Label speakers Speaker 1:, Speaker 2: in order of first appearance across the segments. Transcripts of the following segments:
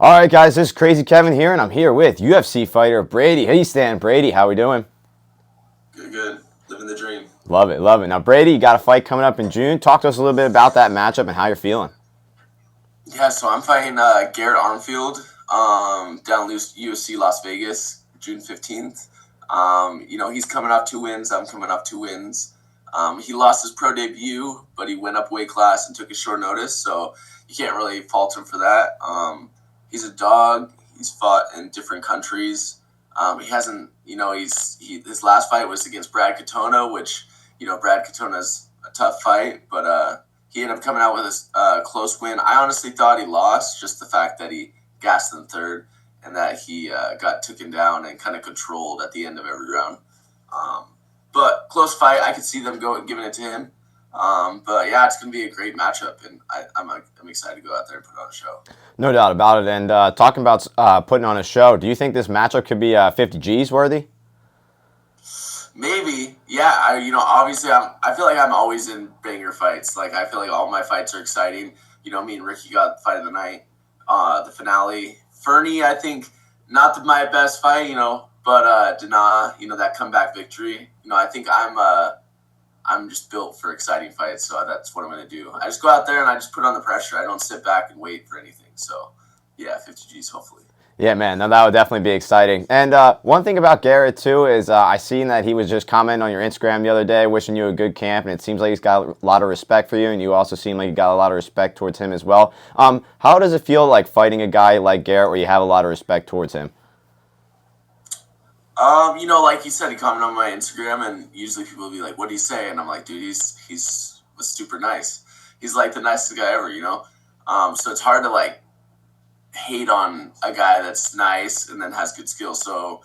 Speaker 1: All right, guys, this is Crazy Kevin here, and I'm here with UFC fighter Brady Hiestand. Brady, how we doing?
Speaker 2: Good. Living the dream.
Speaker 1: Love it, love it. Now, Brady, you got a fight coming up in June. Talk to us a little bit about that matchup and how you're feeling.
Speaker 2: Yeah, so I'm fighting Garrett Armfield down UFC Las Vegas, June 15th. He's coming off 2 wins. I'm coming off 2 wins. He lost his pro debut, but he went up weight class and took a short notice, so you can't really fault him for that. He's a dog. He's fought in different countries. He hasn't, his last fight was against Brad Katona, which, Brad Katona's a tough fight, but he ended up coming out with a close win. I honestly thought he lost, just the fact that he gassed in third and that he got taken down and kind of controlled at the end of every round. But close fight. I could see them giving it to him. But yeah, it's going to be a great matchup, and I'm excited to go out there and put on a show.
Speaker 1: No doubt about it. And talking about putting on a show, do you think this matchup could be 50 G's worthy?
Speaker 2: Maybe, yeah. Obviously, I feel like I'm always in banger fights. Like, I feel like all my fights are exciting. Me and Ricky got the fight of the night, the finale. Fernie, I think, not my best fight, but Dana, that comeback victory. I think I'm just built for exciting fights, so that's what I'm going to do. I just go out there and I just put on the pressure. I don't sit back and wait for anything. So, yeah, 50 G's hopefully.
Speaker 1: Yeah, man, no, that would definitely be exciting. And one thing about Garrett, too, is I seen that he was just commenting on your Instagram the other day, wishing you a good camp, and it seems like he's got a lot of respect for you, and you also seem like you got a lot of respect towards him as well. How does it feel like fighting a guy like Garrett where you have a lot of respect towards him?
Speaker 2: Like you said, he commented on my Instagram, and usually people will be like, "What do you say?" And I'm like, "Dude, he's was super nice. He's like the nicest guy ever." So it's hard to like hate on a guy that's nice and then has good skills. So,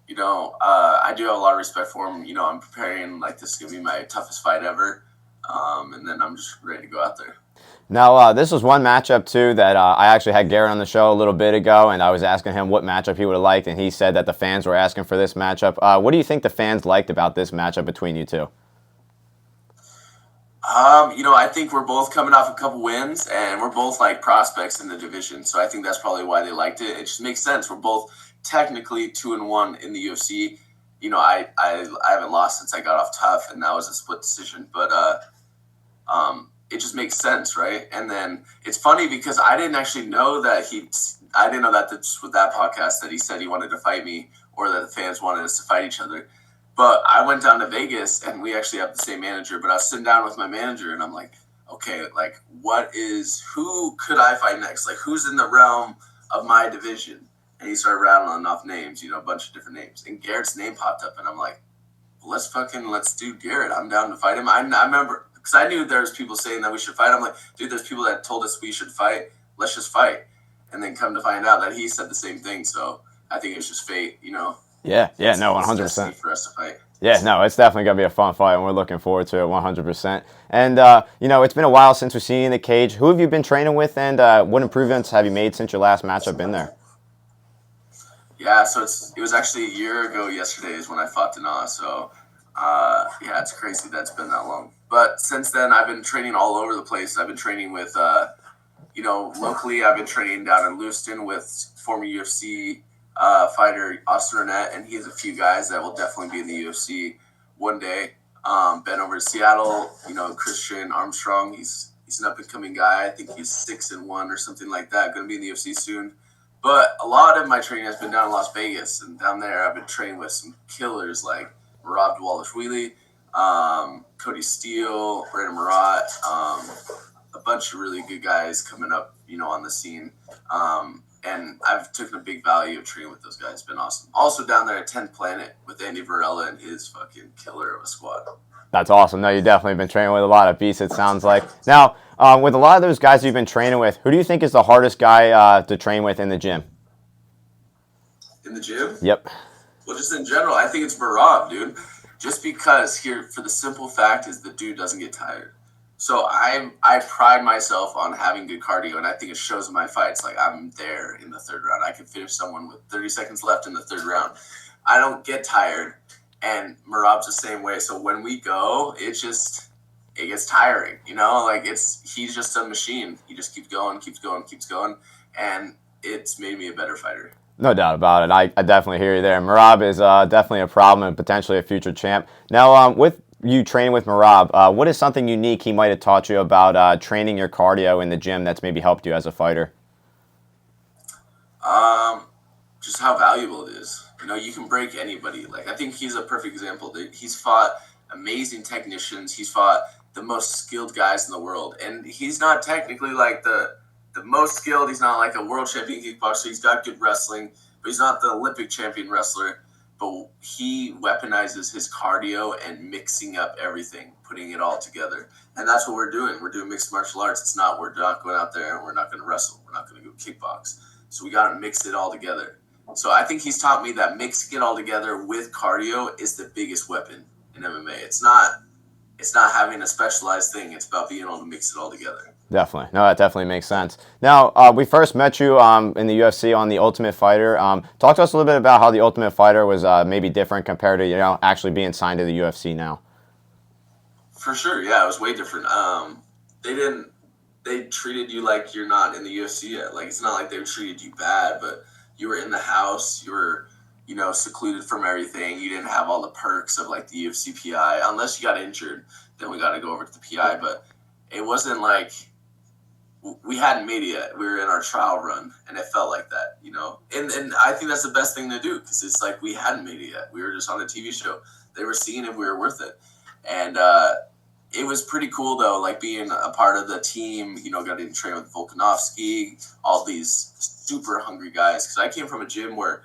Speaker 2: I do have a lot of respect for him. I'm preparing like this is gonna be my toughest fight ever, and then I'm just ready to go out there.
Speaker 1: Now, this was one matchup, too, that I actually had Garrett on the show a little bit ago, and I was asking him what matchup he would have liked, and he said that the fans were asking for this matchup. What do you think the fans liked about this matchup between you two?
Speaker 2: I think we're both coming off a couple wins, and we're both like prospects in the division. So I think that's probably why they liked it. It just makes sense. We're both technically 2-1 in the UFC. I haven't lost since I got off TUF, and that was a split decision. But it just makes sense, right? And then it's funny because I didn't actually know that I didn't know that this with that podcast that he said he wanted to fight me or that the fans wanted us to fight each other. But I went down to Vegas and we actually have the same manager. But I was sitting down with my manager and I'm like, okay, like who could I fight next? Like who's in the realm of my division? And he started rattling off names, a bunch of different names. And Garrett's name popped up and I'm like, well, let's do Garrett. I'm down to fight him. I remember because I knew there was people saying that we should fight. I'm like, dude, there's people that told us we should fight. Let's just fight. And then come to find out that he said the same thing. So I think it's just fate,
Speaker 1: Yeah, no,
Speaker 2: It's destiny
Speaker 1: 100%.
Speaker 2: for us to fight.
Speaker 1: Yeah, no, it's definitely going to be a fun fight, and we're looking forward to it 100%. And, it's been a while since we've seen you in the cage. Who have you been training with, and what improvements have you made since your last matchup in there?
Speaker 2: Yeah, so it was actually a year ago yesterday is when I fought Dana. So, yeah, it's crazy that it's been that long. But since then, I've been training all over the place. I've been training with, locally, I've been training down in Lewiston with former UFC fighter Austin Arnett, and he has a few guys that will definitely be in the UFC one day. Been over to Seattle, Christian Armstrong. He's an up and coming guy. I think he's 6-1 or something like that. Going to be in the UFC soon. But a lot of my training has been down in Las Vegas, and down there I've been training with some killers like Rob Dwalishvili, Cody Steele, Brandon Marat, a bunch of really good guys coming up, on the scene. And I've taken a big value of training with those guys. It's been awesome. Also down there at 10th Planet with Andy Varela and his fucking killer of a squad.
Speaker 1: That's awesome. No, you've definitely been training with a lot of beasts, it sounds like. Now, with a lot of those guys you've been training with, who do you think is the hardest guy to train with in the gym?
Speaker 2: In the gym?
Speaker 1: Yep.
Speaker 2: Well, just in general, I think it's Marab, dude. Just because here, for the simple fact is the dude doesn't get tired. So I pride myself on having good cardio, and I think it shows in my fights. Like I'm there in the third round. I can finish someone with 30 seconds left in the third round. I don't get tired, and Marab's the same way. So when we go, it gets tiring. Like he's just a machine. He just keeps going, keeps going, keeps going, and it's made me a better fighter.
Speaker 1: No doubt about it. I definitely hear you there. Marab is definitely a problem and potentially a future champ. Now, with you training with Marab, what is something unique he might have taught you about training your cardio in the gym that's maybe helped you as a fighter?
Speaker 2: Um, just how valuable it is. You can break anybody. Like, I think he's a perfect example. He's fought amazing technicians. He's fought the most skilled guys in the world, and he's not technically like the most skilled. He's not like a world champion kickboxer. He's got good wrestling, but he's not the Olympic champion wrestler. But he weaponizes his cardio and mixing up everything, putting it all together. And that's what we're doing. We're doing mixed martial arts. We're not going out there and we're not going to wrestle. We're not going to go kickbox. So we got to mix it all together. So I think he's taught me that mixing it all together with cardio is the biggest weapon in MMA. It's not having a specialized thing. It's about being able to mix it all together.
Speaker 1: Definitely. No, that definitely makes sense. Now, we first met you in the UFC on The Ultimate Fighter. Talk to us a little bit about how The Ultimate Fighter was maybe different compared to, actually being signed to the UFC now.
Speaker 2: For sure, yeah, it was way different. They treated you like you're not in the UFC yet. Like, it's not like they treated you bad, but you were in the house. You were, secluded from everything. You didn't have all the perks of like the UFC PI, unless you got injured. Then we got to go over to the PI, but it wasn't like we hadn't made it yet. We were in our trial run, and it felt like that. And I think that's the best thing to do, because it's like we hadn't made it yet. We were just on a TV show. They were seeing if we were worth it, and it was pretty cool though, like being a part of the team. Getting to train with Volkanovski, all these super hungry guys. Because I came from a gym where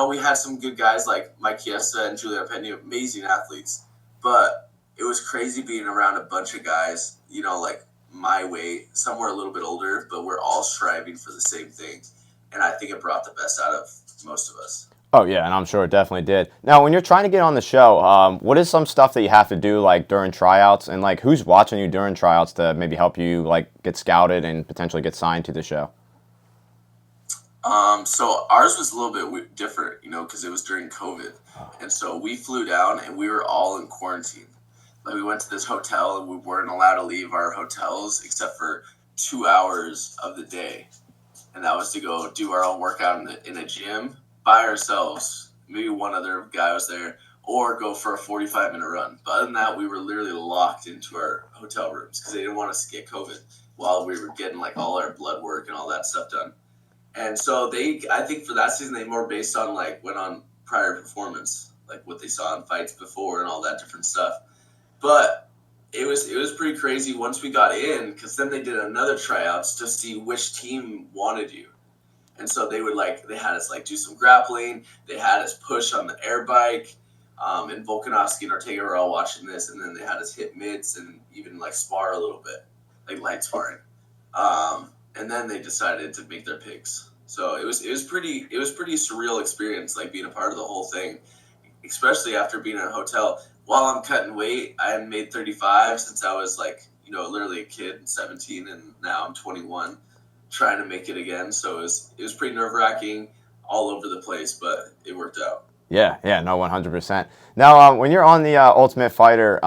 Speaker 2: we had some good guys like Mike Chiesa and Julian Pena, amazing athletes, but it was crazy being around a bunch of guys, like my weight, some were a little bit older, but we're all striving for the same thing. And I think it brought the best out of most of us.
Speaker 1: Oh yeah, and I'm sure it definitely did. Now, when you're trying to get on the show, what is some stuff that you have to do like during tryouts, and like who's watching you during tryouts to maybe help you like get scouted and potentially get signed to the show?
Speaker 2: So ours was a little bit different, because it was during COVID, and so we flew down and we were all in quarantine. Like, we went to this hotel and we weren't allowed to leave our hotels except for 2 hours of the day, and that was to go do our own workout in a gym by ourselves. Maybe one other guy was there, or go for a 45-minute run. But other than that, we were literally locked into our hotel rooms because they didn't want us to get COVID while we were getting like all our blood work and all that stuff done. And so I think for that season, they more based on like went on prior performance, like what they saw in fights before and all that different stuff. But it was pretty crazy once we got in, because then they did another tryouts to see which team wanted you. And so they had us like do some grappling. They had us push on the air bike. And Volkanovski and Ortega were all watching this, and then they had us hit mitts and even like spar a little bit, like light sparring. And then they decided to make their picks. So it was pretty surreal experience, like being a part of the whole thing, especially after being in a hotel. While I'm cutting weight, I hadn't made 35 since I was like, literally a kid, 17, and now I'm 21, trying to make it again. So it was pretty nerve-wracking, all over the place, but it worked out.
Speaker 1: Yeah, no, 100%. Now, when you're on the Ultimate Fighter,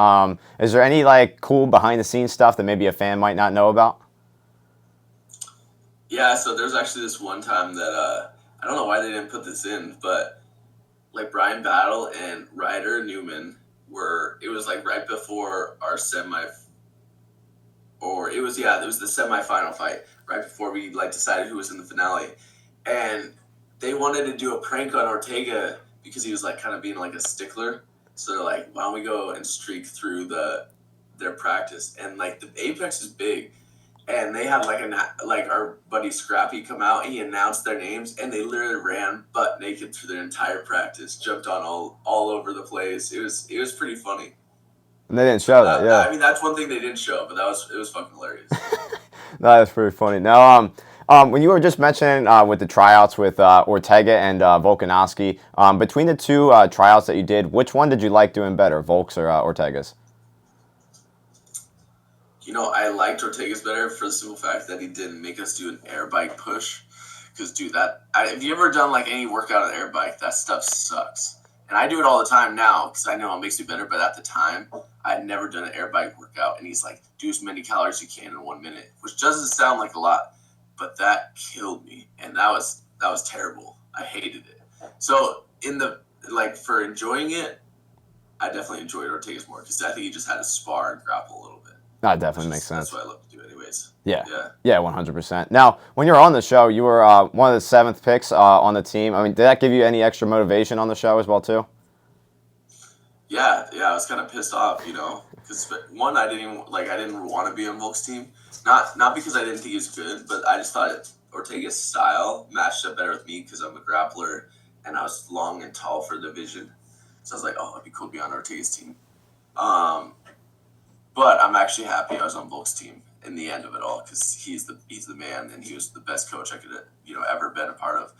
Speaker 1: is there any like cool behind the scenes stuff that maybe a fan might not know about?
Speaker 2: Yeah, so there's actually this one time that I don't know why they didn't put this in, but like Brian Battle and Ryder Newman it was like right before our it was the semifinal fight, right before we like decided who was in the finale. And they wanted to do a prank on Ortega because he was like kind of being like a stickler. So they're like, why don't we go and streak through their practice? And like the Apex is big, and they had like our buddy Scrappy come out, and he announced their names, and they literally ran butt naked through their entire practice, jumped on all over the place. It was pretty funny.
Speaker 1: And they didn't show that, yeah.
Speaker 2: I mean, that's one thing they didn't show, but it was fucking hilarious.
Speaker 1: No, that's pretty funny. Now, when you were just mentioning with the tryouts with Ortega and Volkanovski, between the two tryouts that you did, which one did you like doing better, Volk's or Ortega's?
Speaker 2: I liked Ortega's better for the simple fact that he didn't make us do an air bike push. Because, dude, have you ever done like any workout on an air bike? That stuff sucks. And I do it all the time now because I know it makes me better. But at the time, I had never done an air bike workout. And he's like, do as many calories as you can in 1 minute, which doesn't sound like a lot. But that killed me. And that was was terrible. I hated it. So for enjoying it, I definitely enjoyed Ortega's more because I think he just had to spar and grapple a little bit.
Speaker 1: That definitely makes sense.
Speaker 2: That's what I love to do anyways.
Speaker 1: Yeah, 100%. Now, when you were on the show, you were one of the 7th picks on the team. I mean, did that give you any extra motivation on the show as well, too?
Speaker 2: Yeah, I was kind of pissed off, because one, I didn't want to be on Volk's team. Not because I didn't think he was good, but I just thought Ortega's style matched up better with me because I'm a grappler and I was long and tall for the division. So I was like, oh, it'd be cool to be on Ortega's team. But I'm actually happy I was on Volk's team in the end of it all because he's the man and he was the best coach I could ever been a part of.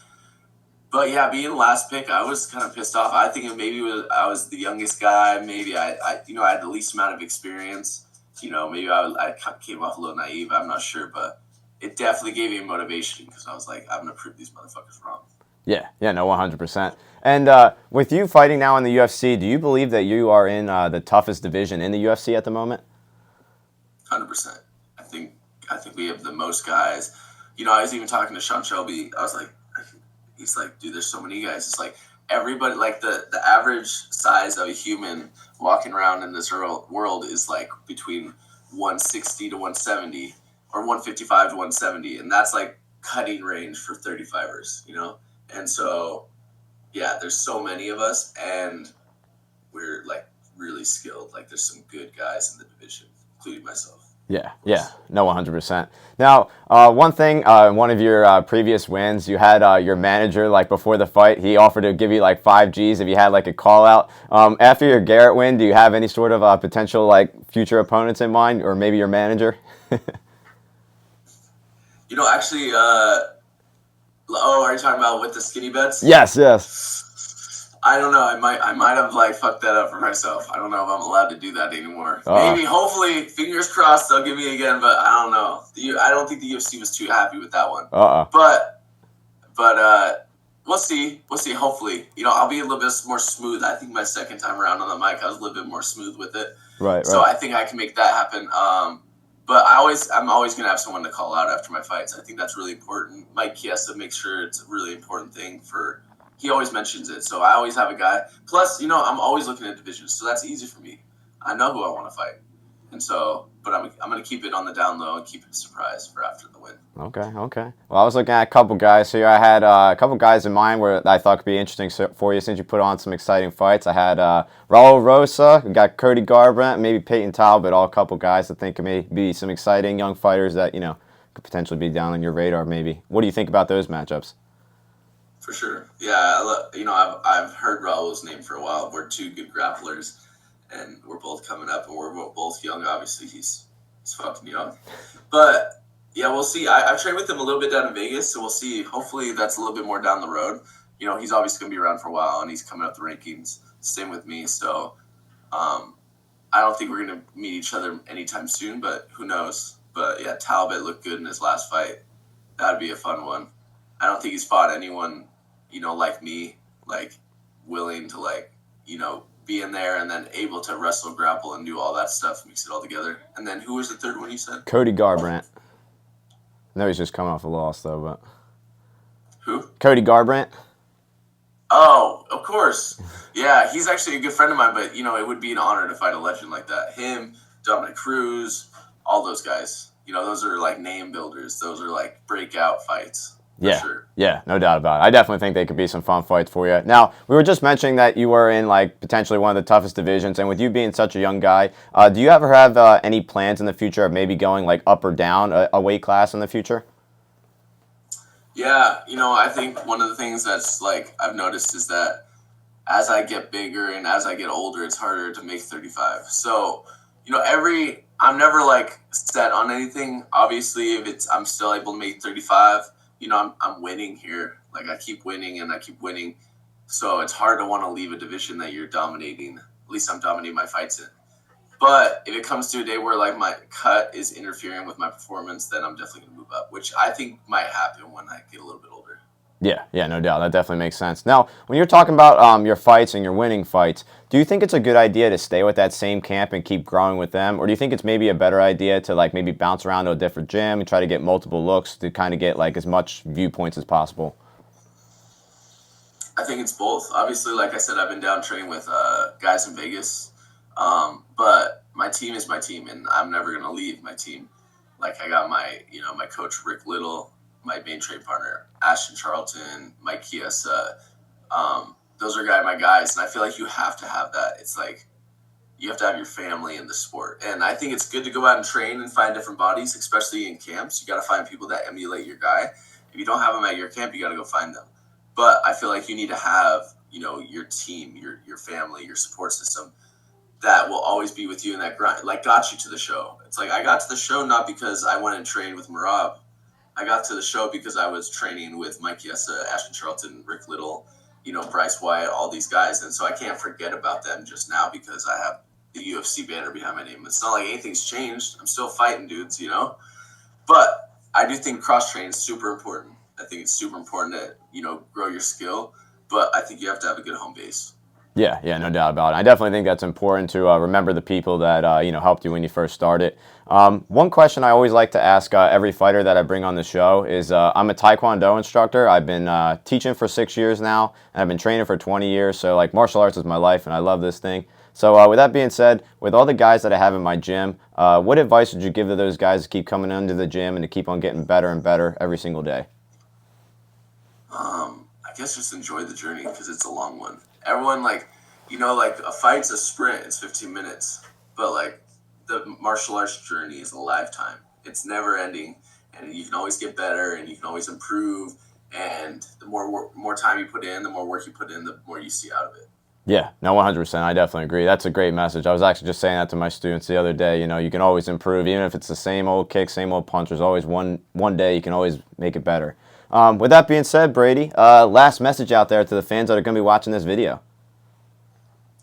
Speaker 2: But yeah, being the last pick, I was kind of pissed off. I think maybe I was the youngest guy. Maybe I had the least amount of experience. Maybe I came off a little naive. I'm not sure, but it definitely gave me motivation because I was like, I'm gonna prove these motherfuckers wrong.
Speaker 1: Yeah, no, 100%. And with you fighting now in the UFC, do you believe that you are in the toughest division in the UFC at the moment?
Speaker 2: 100%. I think we have the most guys. I was even talking to Sean Shelby. I was like, he's like, dude, there's so many guys. It's like everybody, like the average size of a human walking around in this world is like between 160 to 170 or 155 to 170. And that's like cutting range for 35ers, And so, yeah, there's so many of us and we're like really skilled. Like there's some good guys in the division, including myself.
Speaker 1: Yeah, no, 100%. Now, one thing, one of your previous wins, you had your manager, like, before the fight, he offered to give you, like, 5 Gs if you had, like, a call-out. After your Garrett win, do you have any sort of potential, like, future opponents in mind, or maybe your manager?
Speaker 2: Actually, are you talking about with the skinny bets?
Speaker 1: Yes.
Speaker 2: I don't know. I might have like fucked that up for myself. I don't know if I'm allowed to do that anymore. Maybe, hopefully, fingers crossed, they'll give me again. But I don't know. I don't think the UFC was too happy with that one. But we'll see. We'll see. Hopefully, I'll be a little bit more smooth. I think my second time around on the mic, I was a little bit more smooth with it.
Speaker 1: Right.
Speaker 2: So I think I can make that happen. But I'm always gonna have someone to call out after my fights. I think that's really important. Mike Chiesa makes sure it's a really important thing for. He always mentions it, so I always have a guy. Plus, I'm always looking at divisions, so that's easy for me. I know who I want to fight, and so, but I'm going to keep it on the down low and keep it a surprise for after the win.
Speaker 1: Okay. Well, I was looking at a couple guys here. I had a couple guys in mind where I thought could be interesting for you since you put on some exciting fights. I had Raul Rosa, we got Cody Garbrandt, maybe Peyton Talbot, all a couple guys I think may be some exciting young fighters that could potentially be down on your radar. Maybe. What do you think about those matchups?
Speaker 2: For sure. Yeah, I've heard Raul's name for a while. We're two good grapplers, and we're both coming up, and we're both young. Obviously, he's fucking young. But, yeah, we'll see. I've trained with him a little bit down in Vegas, so we'll see. Hopefully that's a little bit more down the road. He's obviously going to be around for a while, and he's coming up the rankings. Same with me. So I don't think we're going to meet each other anytime soon, but who knows. But, yeah, Talbot looked good in his last fight. That would be a fun one. I don't think he's fought anyone like me, like willing to be in there and then able to wrestle, grapple, and do all that stuff, mix it all together. And then who was the third one you said?
Speaker 1: Cody Garbrandt. I know he's just coming off a loss though, but
Speaker 2: who?
Speaker 1: Cody Garbrandt.
Speaker 2: Oh, of course. Yeah, he's actually a good friend of mine, but it would be an honor to fight a legend like that. Him, Dominic Cruz, all those guys. Those are like name builders. Those are like breakout fights.
Speaker 1: Yeah, no doubt about it. I definitely think they could be some fun fights for you. Now, we were just mentioning that you were in like potentially one of the toughest divisions, and with you being such a young guy, do you ever have any plans in the future of maybe going like up or down a weight class in the future?
Speaker 2: Yeah, I think one of the things that's like I've noticed is that as I get bigger and as I get older, it's harder to make 35. So, I'm never like set on anything. Obviously, if I'm still able to make 35. I'm winning here. Like I keep winning and I keep winning. So it's hard to want to leave a division that you're dominating. At least I'm dominating my fights in. But if it comes to a day where like my cut is interfering with my performance, then I'm definitely going to move up, which I think might happen when I get a little bit older.
Speaker 1: Yeah, no doubt. That definitely makes sense. Now, when you're talking about your fights and your winning fights, do you think it's a good idea to stay with that same camp and keep growing with them? Or do you think it's maybe a better idea to like maybe bounce around to a different gym and try to get multiple looks to kind of get like as much viewpoints as possible?
Speaker 2: I think it's both. Obviously, like I said, I've been down training with guys in Vegas, but my team is my team, and I'm never gonna leave my team. Like I got my, my coach Rick Little, my main trade partner Ashton Charlton, Mike Chiesa. Those are my guys, and I feel like you have to have that. It's like you have to have your family in the sport, and I think it's good to go out and train and find different bodies, especially in camps. You got to find people that emulate your guy. If you don't have them at your camp, you got to go find them. But I feel like you need to have, your team, your family, your support system that will always be with you in that grind. Like got you to the show. It's like I got to the show not because I went and trained with Marab. I got to the show because I was training with Mike Chiesa, Ashton Charlton, Rick Little, Bryce Wyatt, all these guys. And so I can't forget about them just now because I have the UFC banner behind my name. It's not like anything's changed. I'm still fighting dudes, But I do think cross training is super important. I think it's super important to, grow your skill. But I think you have to have a good home base.
Speaker 1: Yeah, no doubt about it. I definitely think that's important to remember the people that helped you when you first started. One question I always like to ask every fighter that I bring on the show is I'm a Taekwondo instructor. I've been teaching for 6 years now, and I've been training for 20 years. So like martial arts is my life, and I love this thing. So with that being said, with all the guys that I have in my gym, what advice would you give to those guys to keep coming into the gym and to keep on getting better and better every single day?
Speaker 2: I guess just enjoy the journey because it's a long one. Everyone like a fight's a sprint. It's 15 minutes, but like the martial arts journey is a lifetime. It's never ending, and you can always get better, and you can always improve. And the more time you put in, the more work you put in, the more you see out of it.
Speaker 1: Yeah, no, 100%. I definitely agree. That's a great message. I was actually just saying that to my students the other day. You can always improve, even if it's the same old kick, same old punch. There's always one day you can always make it better. With that being said, Brady, last message out there to the fans that are going to be watching this video.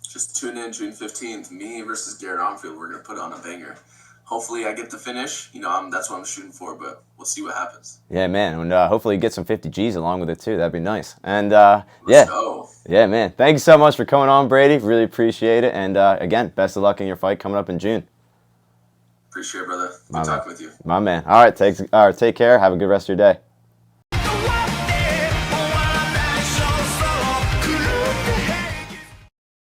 Speaker 2: Just tune in June 15th. Me versus Garrett Armfield. We're going to put on a banger. Hopefully I get the finish. That's what I'm shooting for, but we'll see what happens.
Speaker 1: Yeah, man. And hopefully you get some 50 G's along with it, too. That'd be nice. And,
Speaker 2: Let's go.
Speaker 1: Yeah, man. Thank you so much for coming on, Brady. Really appreciate it. And, again, best of luck in your fight coming up in June.
Speaker 2: Appreciate it, brother. Good talking with you.
Speaker 1: My man. All right, take care. Have a good rest of your day.